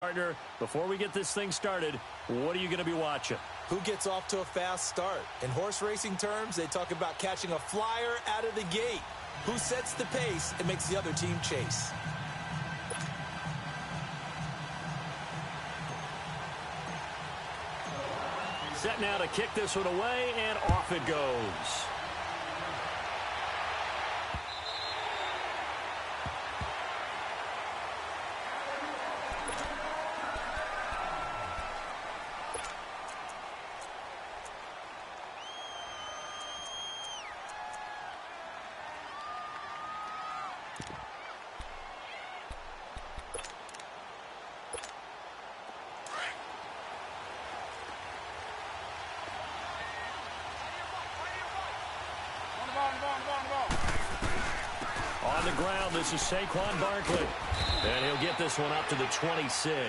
Partner, before we get this thing started, what are you going to be watching? Who gets off to a fast start? In horse racing terms, they talk about catching a flyer out of the gate. Who sets the pace and makes the other team chase? Set now to kick this one away, and off it goes. On the ground, this is Saquon Barkley. And he'll get this one up to the 26.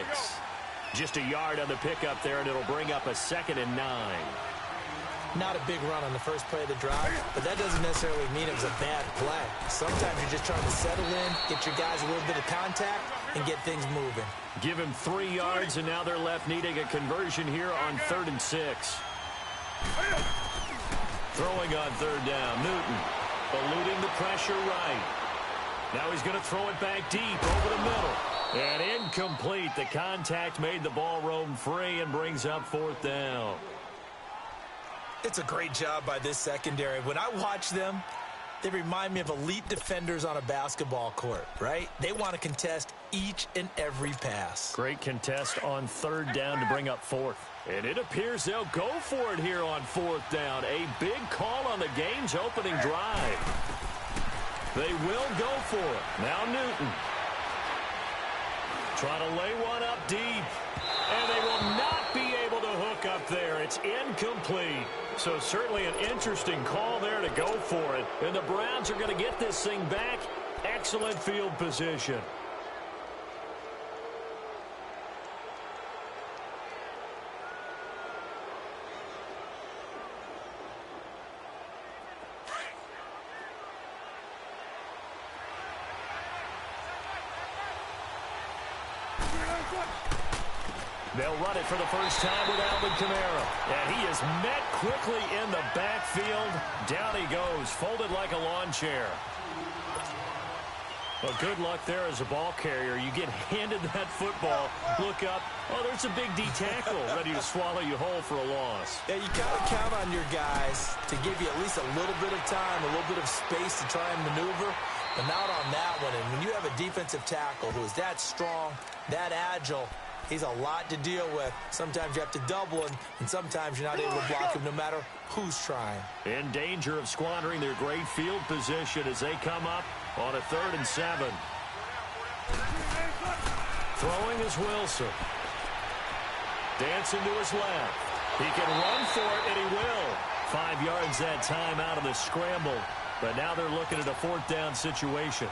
Just a yard on the pickup there, and it'll bring up a 2nd and 9. Not a big run on the first play of the drive, but that doesn't necessarily mean it was a bad play. Sometimes you're just trying to settle in, get your guys a little bit of contact, and get things moving. Give him 3 yards, and now they're left needing a conversion here on 3rd and 6. Throwing on 3rd down, Newton. Eluding the pressure right. Now he's going to throw it back deep over the middle. And incomplete. The contact made the ball roam free and brings up 4th down. It's a great job by this secondary. When I watch them, they remind me of elite defenders on a basketball court, right? They want to contest each and every pass. Great contest on 3rd down to bring up 4th. And it appears they'll go for it here on 4th down. A big call on the game's opening drive. They will go for it. Now Newton. Trying to lay one up deep. And they will not be able to hook up there. It's incomplete. So certainly an interesting call there to go for it. And the Browns are going to get this thing back. Excellent field position. They'll run it for the first time with Alvin Kamara. And he is met quickly in the backfield. Down he goes, folded like a lawn chair. Well, good luck there as a ball carrier. You get handed that football, look up, oh, there's a big D tackle ready to swallow you whole for a loss. Yeah, you got to count on your guys to give you at least a little bit of time, a little bit of space to try and maneuver, but not on that one. And when you have a defensive tackle who is that strong, that agile, he's a lot to deal with. Sometimes you have to double him, and sometimes you're not able to block him no matter who's trying. In danger of squandering their great field position as they come up on a 3rd and 7. Throwing is Wilson. Dancing to his left. He can run for it, and he will. 5 yards that time out of the scramble. But now they're looking at a 4th down situation.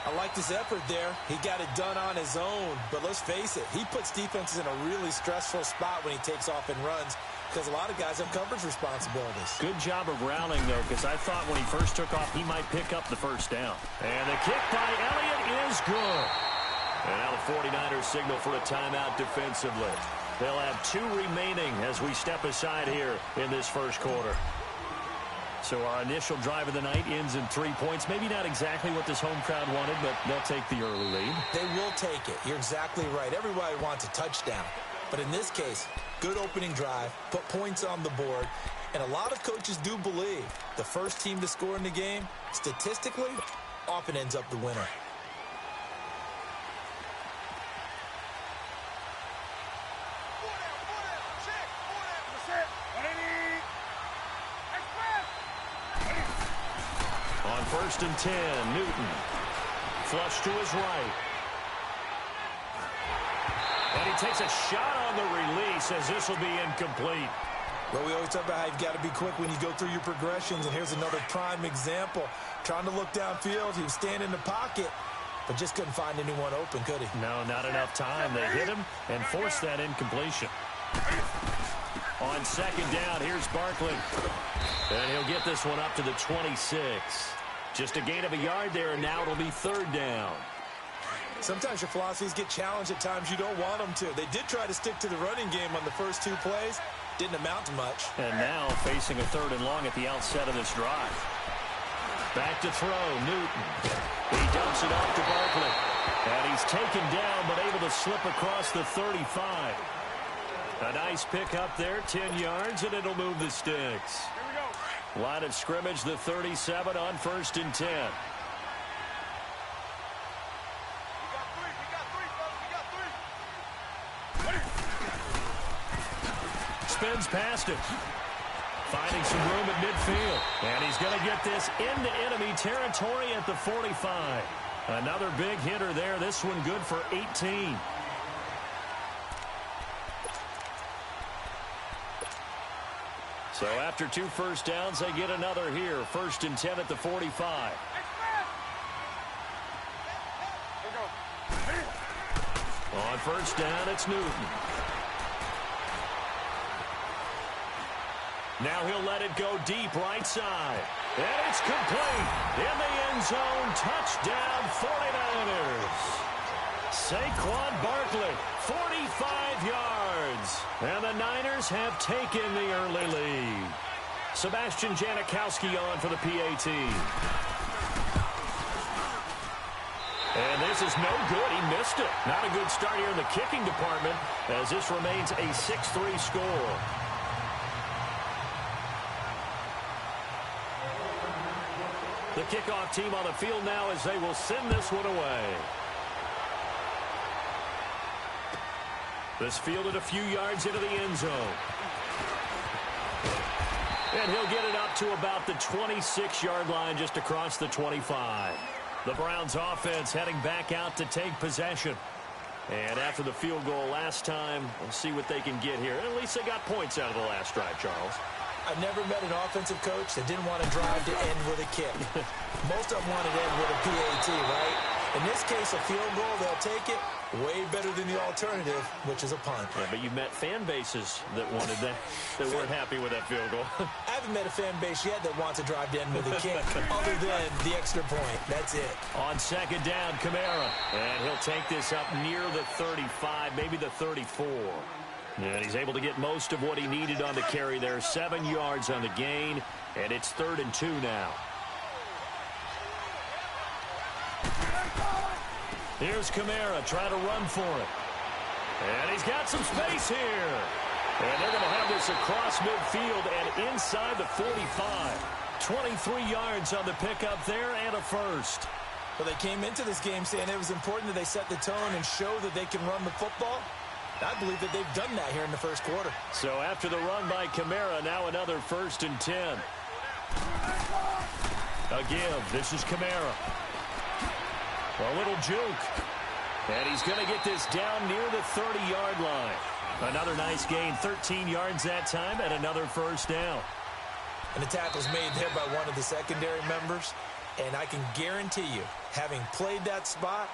I like this effort there. He got it done on his own. But let's face it, he puts defenses in a really stressful spot when he takes off and runs because a lot of guys have coverage responsibilities. Good job of rallying, though, because I thought when he first took off, he might pick up the 1st down. And the kick by Elliott is good. And now the 49ers signal for a timeout defensively. They'll have 2 remaining as we step aside here in this first quarter. So our initial drive of the night ends in 3 points. Maybe not exactly what this home crowd wanted, but they'll take the early lead. They will take it. You're exactly right. Everybody wants a touchdown. But in this case, good opening drive, put points on the board, and a lot of coaches do believe the first team to score in the game, statistically, often ends up the winner. On 1st and 10, Newton. Flush to his right. And he takes a shot on the release as this will be incomplete. Well, we always talk about how you've got to be quick when you go through your progressions, and here's another prime example. Trying to look downfield, he was standing in the pocket, but just couldn't find anyone open, could he? No, not enough time. They hit him and forced that incompletion. On 2nd down, here's Barkley. And he'll get this one up to the 26. Just a gain of a yard there, and now it'll be 3rd down. Sometimes your philosophies get challenged at times you don't want them to. They did try to stick to the running game on the first 2 plays. Didn't amount to much. And now facing a 3rd and long at the outset of this drive. Back to throw, Newton. He dumps it off to Barkley. And he's taken down, but able to slip across the 35. A nice pick up there, 10 yards, and it'll move the sticks. Line of scrimmage, the 37 on 1st and 10. Spins past it. Finding some room at midfield. And he's going to get this into enemy territory at the 45. Another big hitter there. This one good for 18. So after 2 first downs, they get another here. 1st and 10 at the 45. On 1st down, it's Newton. Now he'll let it go deep right side. And it's complete. In the end zone, touchdown 49ers. Saquon Barkley, 45 yards. And the Niners have taken the early lead. Sebastian Janikowski on for the PAT. And this is no good. He missed it. Not a good start here in the kicking department as this remains a 6-3 score. The kickoff team on the field now as they will send this one away. This fielded a few yards into the end zone. And he'll get it up to about the 26-yard line just across the 25. The Browns offense heading back out to take possession. And after the field goal last time, we'll see what they can get here. At least they got points out of the last drive, Charles. I've never met an offensive coach that didn't want to drive to end with a kick. Most of them want to end with a PAT, right? In this case, a field goal, they'll take it. Way better than the alternative, which is a punt. Yeah, but you've met fan bases that wanted that weren't happy with that field goal. I haven't met a fan base yet that wants to drive to end with a kick, other than the extra point. That's it. On 2nd down, Kamara. And he'll take this up near the 35, maybe the 34. And he's able to get most of what he needed on the carry there. 7 yards on the gain, and it's 3rd and 2 now. Here's Kamara trying to run for it. And he's got some space here. And they're going to have this across midfield and inside the 45. 23 yards on the pickup there and a first. Well, they came into this game saying it was important that they set the tone and show that they can run the football. I believe that they've done that here in the first quarter. So after the run by Kamara, now another 1st and 10. A give. This is Kamara. A little juke. And he's going to get this down near the 30-yard line. Another nice gain, 13 yards that time, and another 1st down. And the tackle's made there by one of the secondary members. And I can guarantee you, having played that spot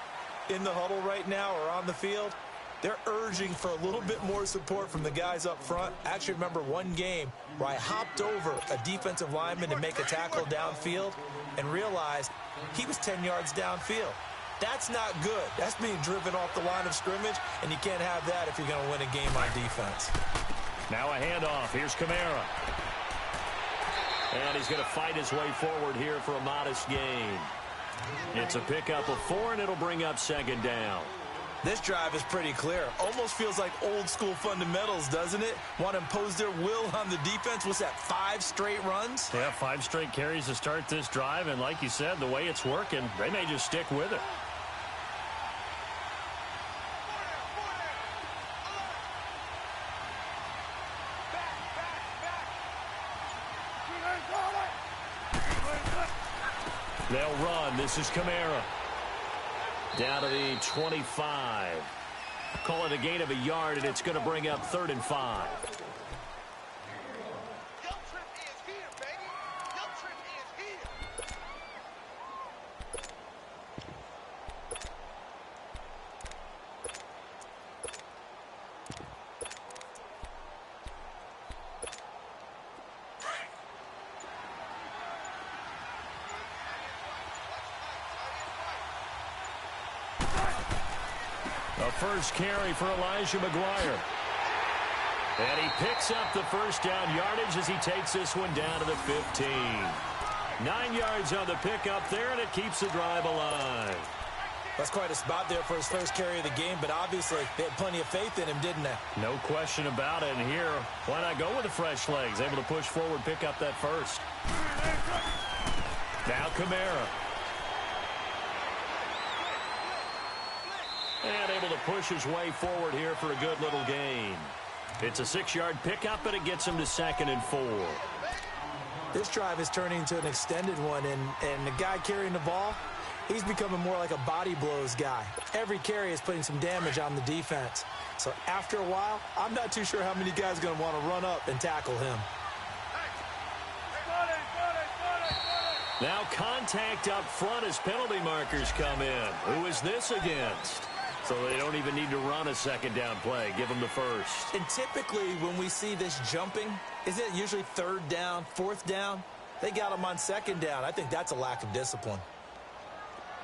in the huddle right now or on the field, they're urging for a little bit more support from the guys up front. I actually remember one game where I hopped over a defensive lineman to make a tackle downfield and realized he was 10 yards downfield. That's not good. That's being driven off the line of scrimmage, and you can't have that if you're going to win a game on defense. Now a handoff. Here's Kamara. And he's going to fight his way forward here for a modest gain. It's a pickup of 4, and it'll bring up 2nd down. This drive is pretty clear. Almost feels like old school fundamentals, doesn't it? Want to impose their will on the defense. What's that, 5 straight runs? Yeah, 5 straight carries to start this drive. And like you said, the way it's working, they may just stick with it. They'll run. This is Kamara. Down to the 25. Call it a gain of a yard, and it's going to bring up 3rd and 5. first carry for Elijah McGuire. And he picks up the first down yardage as he takes this one down to the 15. 9 yards on the pickup there, and it keeps the drive alive. That's quite a spot there for his first carry of the game, but obviously they had plenty of faith in him, didn't they? No question about it. And here, why not go with the fresh legs? Able to push forward, pick up that first. Now Kamara. And able to push his way forward here for a good little gain. It's a 6-yard pickup, and it gets him to 2nd and 4. This drive is turning into an extended one, and the guy carrying the ball, he's becoming more like a body blows guy. Every carry is putting some damage on the defense. So after a while, I'm not too sure how many guys are going to want to run up and tackle him. Now contact up front as penalty markers come in. Who is this against? So they don't even need to run a 2nd down play. Give them the first. And typically when we see this jumping, isn't it usually 3rd down, 4th down? They got him on 2nd down. I think that's a lack of discipline.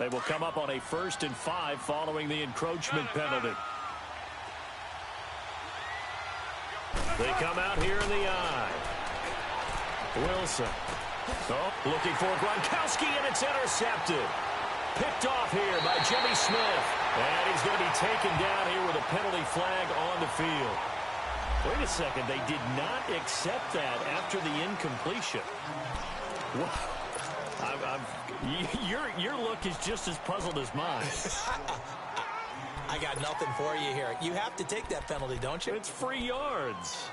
They will come up on a 1st and 5 following the encroachment penalty. They come out here in the eye. Wilson. Oh, looking for Gronkowski, and it's intercepted. Picked off here by Jimmy Smith. And he's going to be taken down here with a penalty flag on the field. Wait a second. They did not accept that after the incompletion. Your look is just as puzzled as mine. I got nothing for you here. You have to take that penalty, don't you? It's free yards.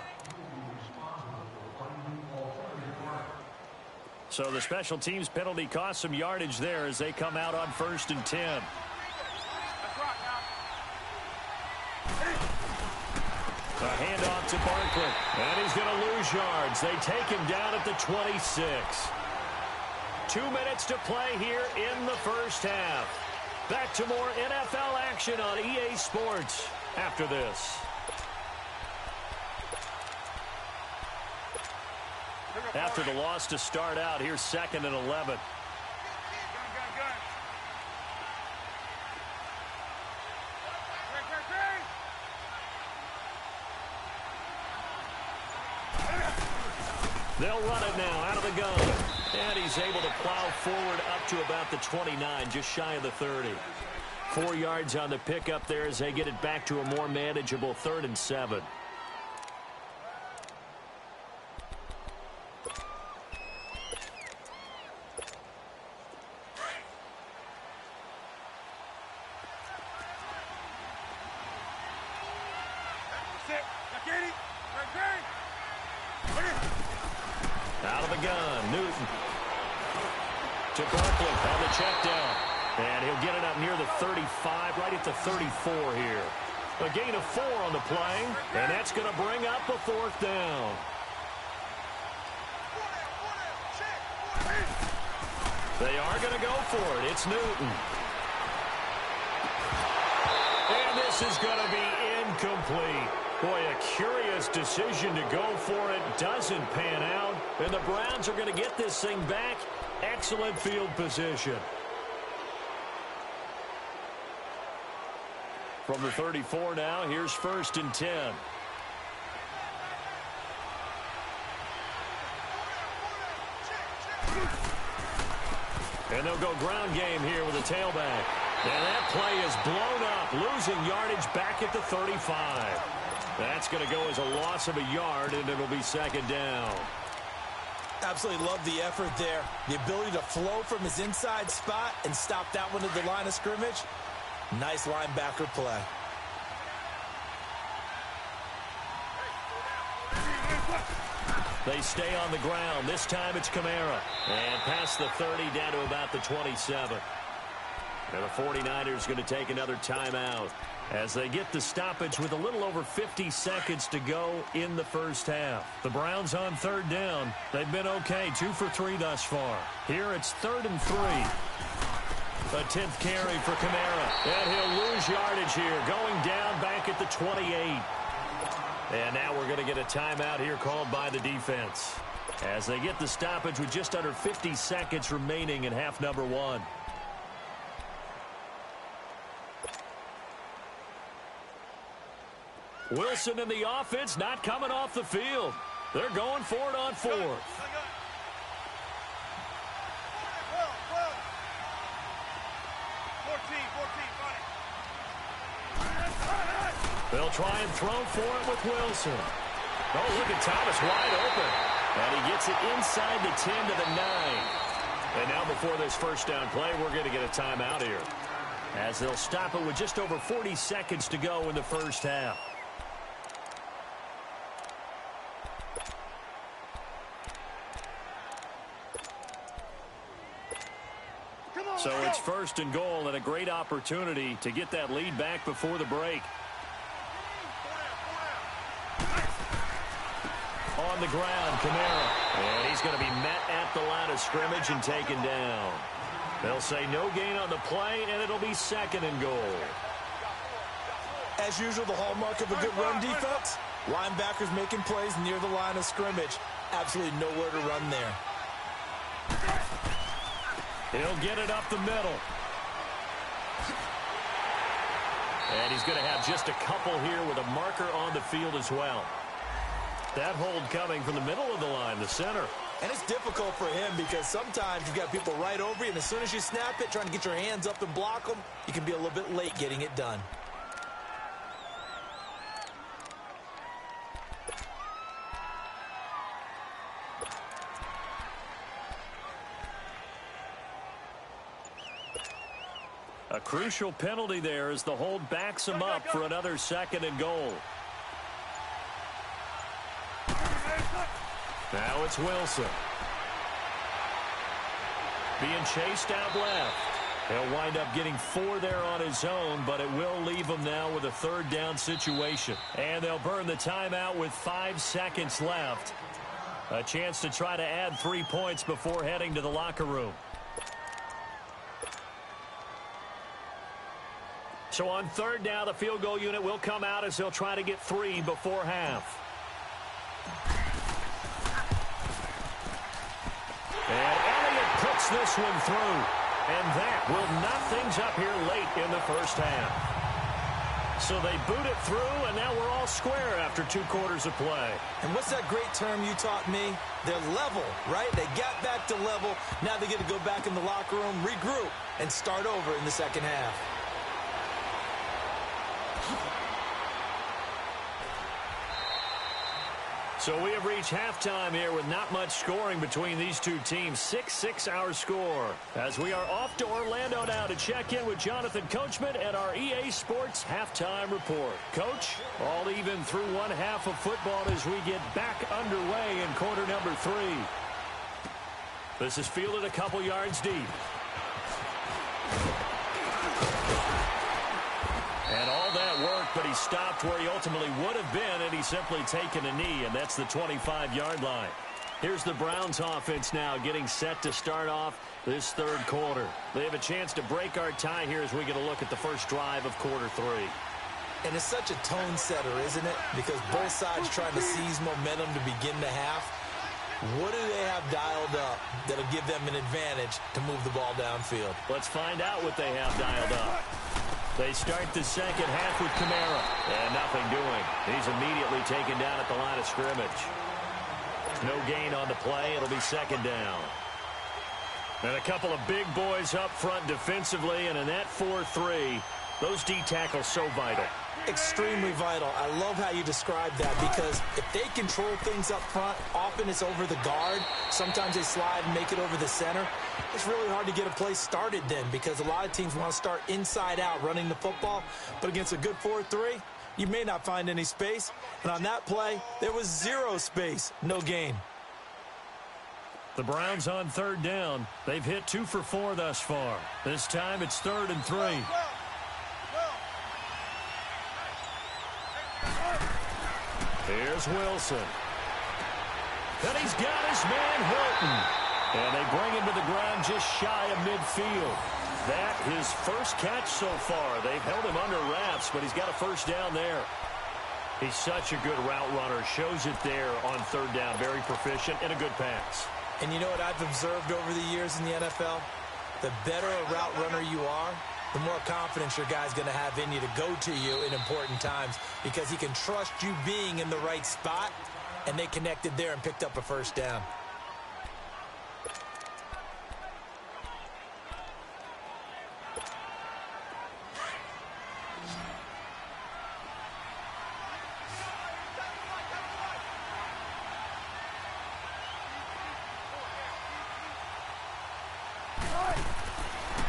So the special teams penalty cost some yardage there as they come out on 1st and 10. A handoff to Barkley. And he's going to lose yards. They take him down at the 26. 2 minutes to play here in the first half. Back to more NFL action on EA Sports after this. After the loss to start out, here's 2nd and 11. They'll run it now out of the gun. And he's able to plow forward up to about the 29, just shy of the 30. 4 yards on the pickup there as they get it back to a more manageable 3rd and 7. Out of the gun, Newton. To Barkley on the check down. And he'll get it up near the 35, right at the 34 here. A gain of 4 on the play, and that's going to bring up a 4th down. They are going to go for it. It's Newton. And this is going to be incomplete. Boy, a curious decision to go for it. Doesn't pan out. And the Browns are going to get this thing back. Excellent field position. From the 34 now, here's 1st and 10. And they'll go ground game here with a tailback. And that play is blown up, losing yardage back at the 35. That's going to go as a loss of a yard, and it'll be 2nd down. Absolutely love the effort there. The ability to flow from his inside spot and stop that one at the line of scrimmage. Nice linebacker play. They stay on the ground. This time it's Kamara. And past the 30 down to about the 27. And the 49ers going to take another timeout as they get the stoppage with a little over 50 seconds to go in the first half. The Browns on 3rd down. They've been okay, 2 for 3 thus far. Here it's 3rd and 3. A 10th carry for Kamara. And he'll lose yardage here, going down back at the 28. And now we're going to get a timeout here called by the defense as they get the stoppage with just under 50 seconds remaining in half number 1. Wilson and the offense not coming off the field. They're going for it on fourth. They'll try and throw for it with Wilson. Oh, look at Thomas wide open. And he gets it inside the 10 to the 9. And now before this first down play, we're going to get a timeout here, as they'll stop it with just over 40 seconds to go in the first half. So it's first and goal, and a great opportunity to get that lead back before the break. On the ground, Kamara. And he's going to be met at the line of scrimmage and taken down. They'll say no gain on the play, and it'll be second and goal. As usual, the hallmark of a good run defense, linebackers making plays near the line of scrimmage. Absolutely nowhere to run there. He'll get it up the middle. And he's going to have just a couple here with a marker on the field as well. That hold coming from the middle of the line, the center. And it's difficult for him because sometimes you've got people right over you, and as soon as you snap it, trying to get your hands up and block them, you can be a little bit late getting it done. A crucial penalty there as the hold backs him up for another second and goal. Now it's Wilson. Being chased out left. He'll wind up getting 4 there on his own, but it will leave him now with a third down situation. And they'll burn the timeout with 5 seconds left. A chance to try to add 3 points before heading to the locker room. So on third down, the field goal unit will come out as they'll try to get 3 before half. And Elliott puts this one through. And that will knot things up here late in the first half. So they boot it through, and now we're all square after 2 quarters of play. And what's that great term you taught me? They're level, right? They got back to level. Now they get to go back in the locker room, regroup, and start over in the second half. So we have reached halftime here with not much scoring between these two teams. 6-6 our score. As we are off to Orlando now to check in with Jonathan Coachman at our EA Sports Halftime Report. Coach, all even through one half of football as we get back underway in quarter number 3. This is fielded a couple yards deep. And all that work, but he stopped where he ultimately would have been, and he's simply taken a knee, and that's the 25-yard line. Here's the Browns offense now getting set to start off this third quarter. They have a chance to break our tie here as we get a look at the first drive of quarter 3. And it's such a tone setter, isn't it? Because both sides trying to seize momentum to begin the half. What do they have dialed up that'll give them an advantage to move the ball downfield? Let's find out what they have dialed up. They start the second half with Kamara. And nothing doing. He's immediately taken down at the line of scrimmage. No gain on the play. It'll be second down. And a couple of big boys up front defensively. And in that 4-3, those D tackles so vital. Extremely vital. I love how you describe that because if they control things up front, often it's over the guard. Sometimes they slide and make it over the center. It's really hard to get a play started then because a lot of teams want to start inside out running the football. But against a good 4-3, you may not find any space. And on that play, there was 0 space, no gain. The Browns on third down. They've hit 2 for 4 thus far. This time it's 3rd and 3. Here's Wilson. And he's got his man Hilton. And they bring him to the ground just shy of midfield. That his first catch so far. They've held him under wraps, but he's got a first down there. He's such a good route runner. Shows it there on third down. Very proficient and a good pass. And you know what I've observed over the years in the NFL? The better a route runner you are, the more confidence your guy's going to have in you to go to you in important times because he can trust you being in the right spot, and they connected there and picked up a first down.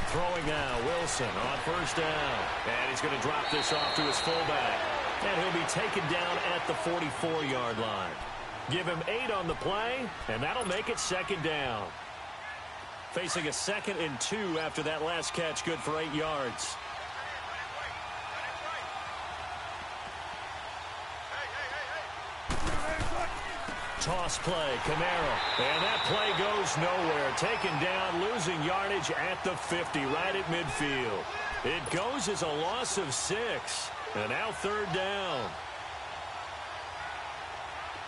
Throwing now, Wilson on first down. And he's going to drop this off to his fullback. And he'll be taken down at the 44-yard line. Give him 8 on the play, and that'll make it second down. Facing a 2nd and 2 after that last catch, good for 8 yards. Toss play, Camaro. And that play goes nowhere. Taken down, losing yardage at the 50, right at midfield. It goes as a loss of 6. And now third down.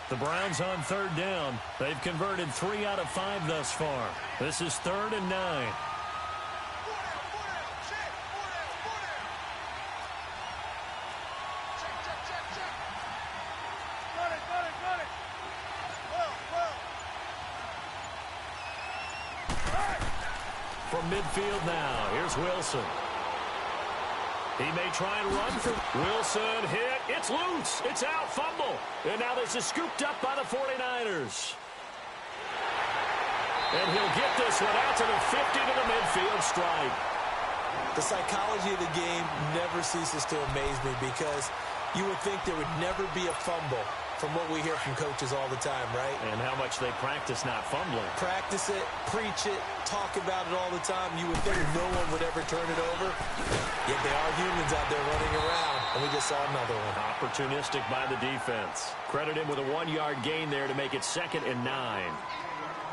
The Browns on third down. They've converted 3 out of 5 thus far. This is 3rd and 9. From midfield now, here's Wilson. He may try and run for Wilson. Hit. It's loose. It's out. Fumble. And now this is scooped up by the 49ers. And he'll get this one out to the 50 to the midfield stripe. The psychology of the game never ceases to amaze me because you would think there would never be a fumble from what we hear from coaches all the time, right? And how much they practice not fumbling. Practice it, preach it, talk about it all the time. You would think no one would ever turn it over. Yet they are humans out there running around, and we just saw another one. Opportunistic by the defense. Credit him with a 1-yard gain there to make it 2nd and 9.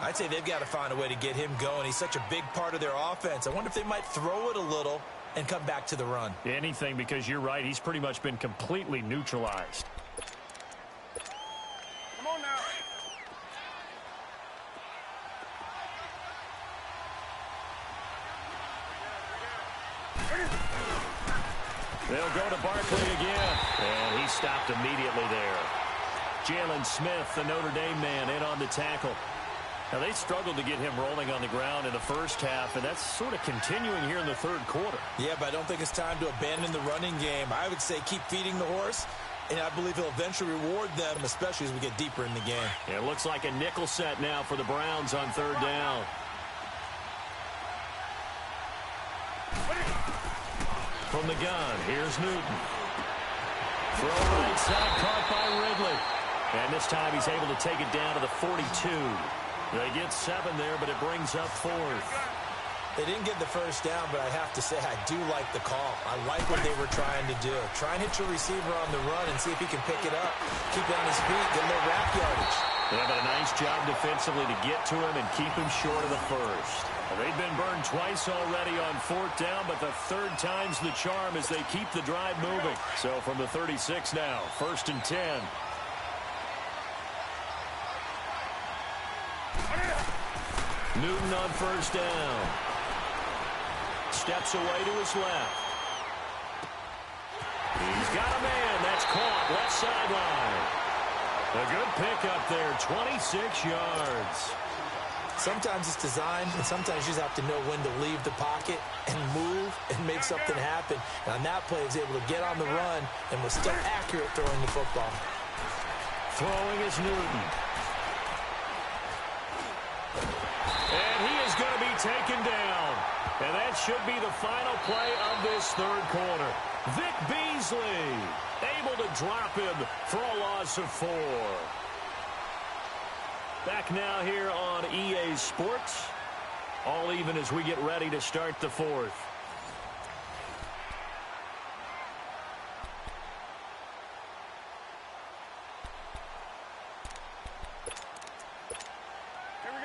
I'd say they've got to find a way to get him going. He's such a big part of their offense. I wonder if they might throw it a little and come back to the run. Anything, because you're right. He's pretty much been completely neutralized. They'll go to Barkley again. And he stopped immediately there. Jalen Smith, the Notre Dame man, in on the tackle. Now, they struggled to get him rolling on the ground in the first half, and that's sort of continuing here in the third quarter. Yeah, but I don't think it's time to abandon the running game. I would say keep feeding the horse, and I believe he'll eventually reward them, especially as we get deeper in the game. Yeah, it looks like a nickel set now for the Browns on third down. From the gun, here's Newton. Throw right side, caught by Ridley. And this time he's able to take it down to the 42. They get 7 there, but it brings up 4th. They didn't get the first down, but I have to say I do like the call. I like what they were trying to do. Try and hit your receiver on the run and see if he can pick it up. Keep it on his feet, get a little wrap yardage. Yeah, but a nice job defensively to get to him and keep him short of the first. Well, they've been burned twice already on 4th down, but the 3rd time's the charm as they keep the drive moving. So from the 36 now, 1st and 10. Newton on first down. Steps away to his left. He's got a man. That's caught. Left sideline. A good pickup there. 26 yards. Sometimes it's designed, and sometimes you just have to know when to leave the pocket and move and make something happen. And on that play, he was able to get on the run and was still accurate throwing the football. Throwing is Newton. And he is going to be taken down. And that should be the final play of this third quarter. Vic Beasley able to drop him for a loss of 4. Back now here on EA Sports. All even as we get ready to start the 4th.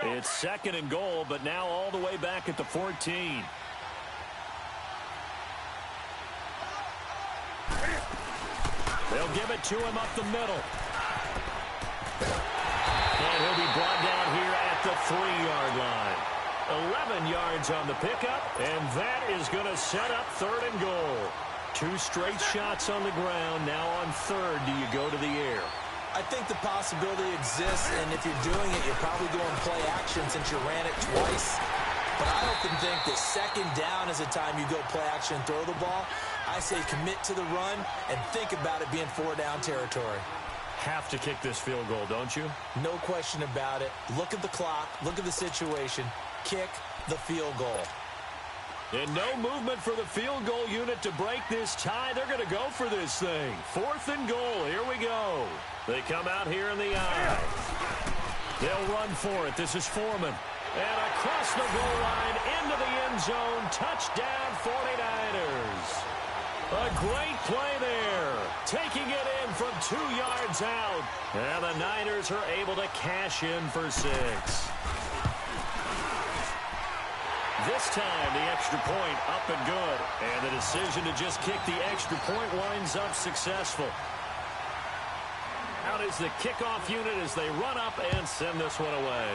It's 2nd and goal, but now all the way back at the 14. They'll give it to him up the middle. And he'll be brought down here at the 3-yard line. 11 yards on the pickup, and that is going to set up 3rd and goal. 2 straight shots on the ground. Now on 3rd, do you go to the air? I think the possibility exists, and if you're doing it, you're probably going play action since you ran it twice. But I often think that 2nd down is the time you go play action and throw the ball. I say commit to the run and think about it being 4-down territory. Have to kick this field goal, don't you? No question about it. Look at the clock. Look at the situation. Kick the field goal. And no movement for the field goal unit to break this tie. They're going to go for this thing. 4th and goal. Here we go. They come out here in the eye. They'll run for it. This is Foreman. And across the goal line into the end zone. Touchdown 49ers. A great play there. Taking it in from 2 yards out. And the Niners are able to cash in for 6. This time, the extra point up and good. And the decision to just kick the extra point winds up successful. Out is the kickoff unit as they run up and send this one away.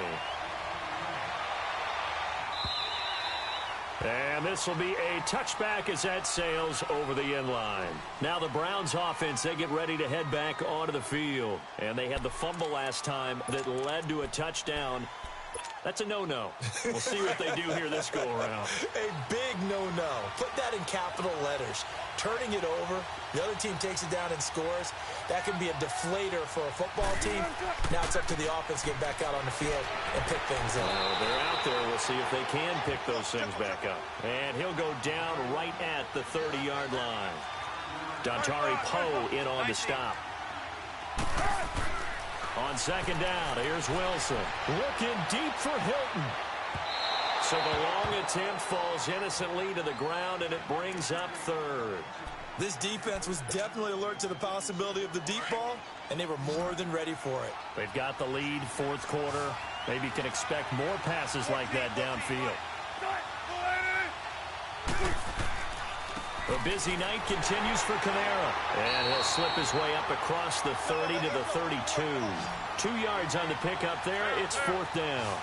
And this will be a touchback as that sails over the end line. Now the Browns offense, they get ready to head back onto the field. And they had the fumble last time that led to a touchdown. That's a no-no. We'll see what they do here this go-around. A big no-no. Put that in capital letters. Turning it over, the other team takes it down and scores. That can be a deflator for a football team. Now it's up to the offense to get back out on the field and pick things up. They're out there. We'll see if they can pick those things back up. And he'll go down right at the 30-yard line. Dontari Poe in on the stop. On 2nd down, here's Wilson. Looking deep for Hilton. So the long attempt falls innocently to the ground, and it brings up 3rd. This defense was definitely alert to the possibility of the deep ball, and they were more than ready for it. They've got the lead, 4th quarter. Maybe can expect more passes like that downfield. A busy night continues for Kamara. And he'll slip his way up across the 30 to the 32. 2 yards on the pickup there. It's 4th down.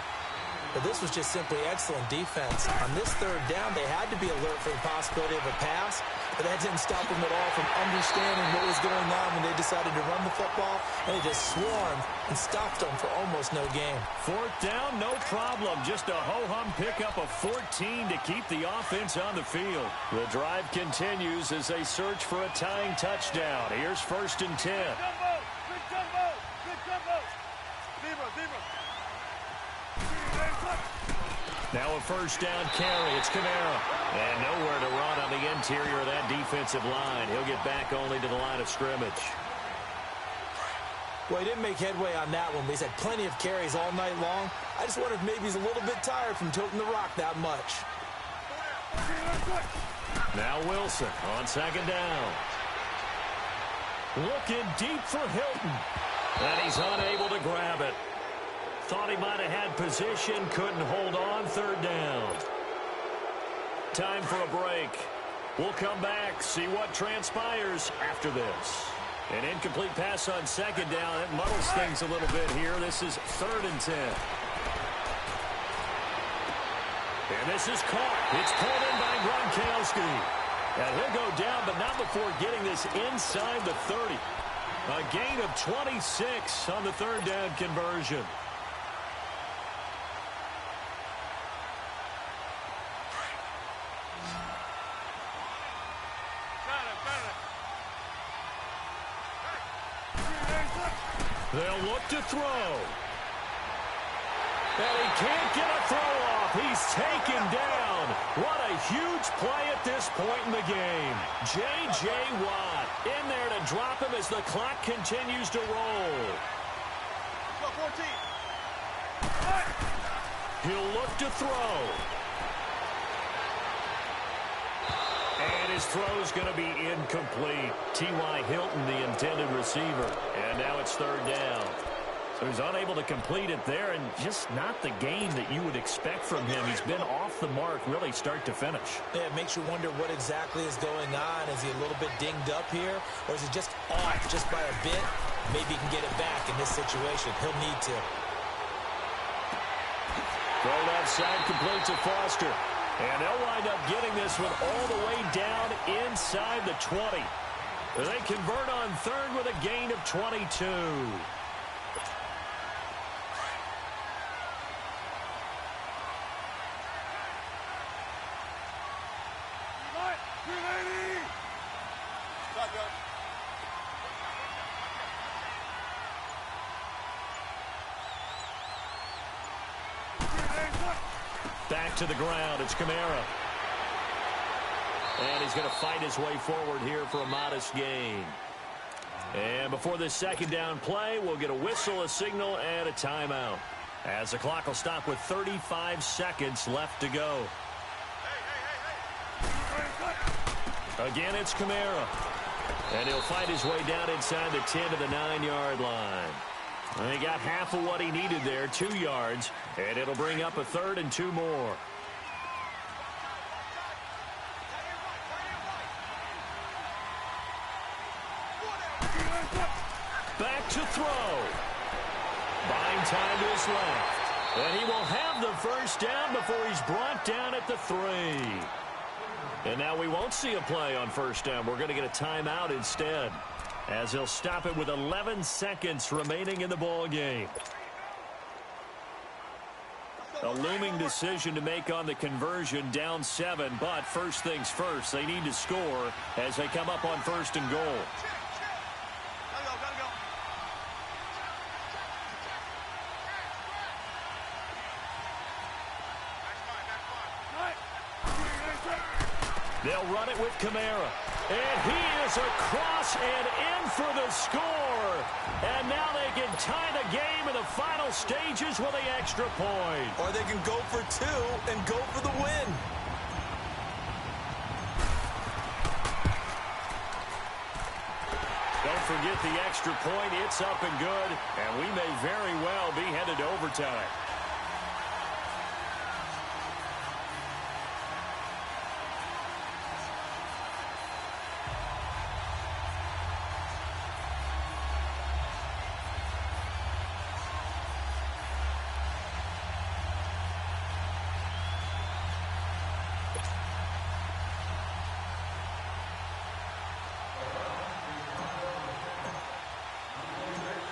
But this was just simply excellent defense. On this 3rd down, they had to be alert for the possibility of a pass, but that didn't stop them at all from understanding what was going on when they decided to run the football, and they just swarmed and stopped them for almost no gain. 4th down, no problem. Just a ho-hum pickup of 14 to keep the offense on the field. The drive continues as they search for a tying touchdown. Here's 1st and 10. Now a 1st down carry. It's Kamara. And nowhere to run on the interior of that defensive line. He'll get back only to the line of scrimmage. Well, he didn't make headway on that one, but he's had plenty of carries all night long. I just wonder if maybe he's a little bit tired from toting the rock that much. Now Wilson on 2nd down. Looking deep for Hilton. And he's unable to grab it. Thought he might have had position, couldn't hold on. 3rd down. Time for a break. We'll come back, see what transpires after this. An incomplete pass on 2nd down. That muddles things a little bit here. This is 3rd and 10. And this is caught. It's pulled in by Gronkowski. And he'll go down, but not before getting this inside the 30. A gain of 26 on the 3rd down conversion. They'll look to throw. And he can't get a throw off. He's taken down. What a huge play at this point in the game. J.J. Watt in there to drop him as the clock continues to roll. He'll look to throw. And his throw's going to be incomplete. T.Y. Hilton, the intended receiver. And now it's 3rd down. So he's unable to complete it there, and just not the game that you would expect from him. He's been off the mark really start to finish. Yeah, it makes you wonder what exactly is going on. Is he a little bit dinged up here, or is it just off just by a bit? Maybe he can get it back in this situation. He'll need to. Throw left side, complete to Foster. And they'll wind up getting this one all the way down inside the 20. They convert on third with a gain of 22. Back to the ground. It's Kamara. And he's going to fight his way forward here for a modest gain. And before this second down play, we'll get a whistle, a signal, and a timeout, as the clock will stop with 35 seconds left to go. Again, it's Kamara. And he'll fight his way down inside the 10 to the 9-yard line. And he got half of what he needed there, 2 yards, and it'll bring up a 3rd and 2 more. Back to throw. Buying time to his left. And he will have the first down before he's brought down at the 3. And now we won't see a play on first down. We're going to get a timeout instead, as he'll stop it with 11 seconds remaining in the ball game. A looming decision to make on the conversion, down 7, but first things first, they need to score as they come up on 1st and goal. They'll run it with Kamara. And he is across and in for the score. And now they can tie the game in the final stages with the extra point. Or they can go for 2 and go for the win. Don't forget the extra point. It's up and good. And we may very well be headed to overtime.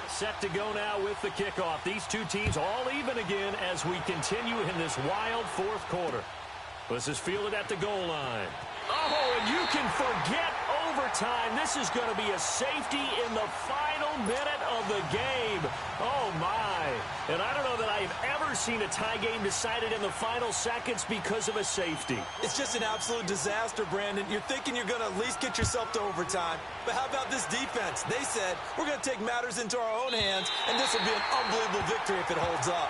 Set to go now with the kickoff. These two teams all even again as we continue in this wild 4th quarter. This is fielded at the goal line. Oh, and you can forget overtime. This is going to be a safety in the final minute of the game. Oh, my. And I don't know that I've ever seen a tie game decided in the final seconds because of a safety. It's just an absolute disaster, Brandon. You're thinking you're going to at least get yourself to overtime. But how about this defense? They said, we're going to take matters into our own hands, and this will be an unbelievable victory if it holds up.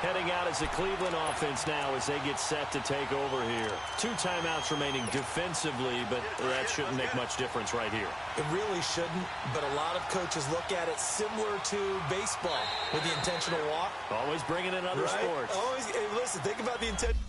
Heading out as the Cleveland offense now as they get set to take over here. 2 timeouts remaining defensively, but that shouldn't make much difference right here. It really shouldn't, but a lot of coaches look at it similar to baseball with the intentional walk. Always bringing in other sports. Always, hey, listen, think about the intention.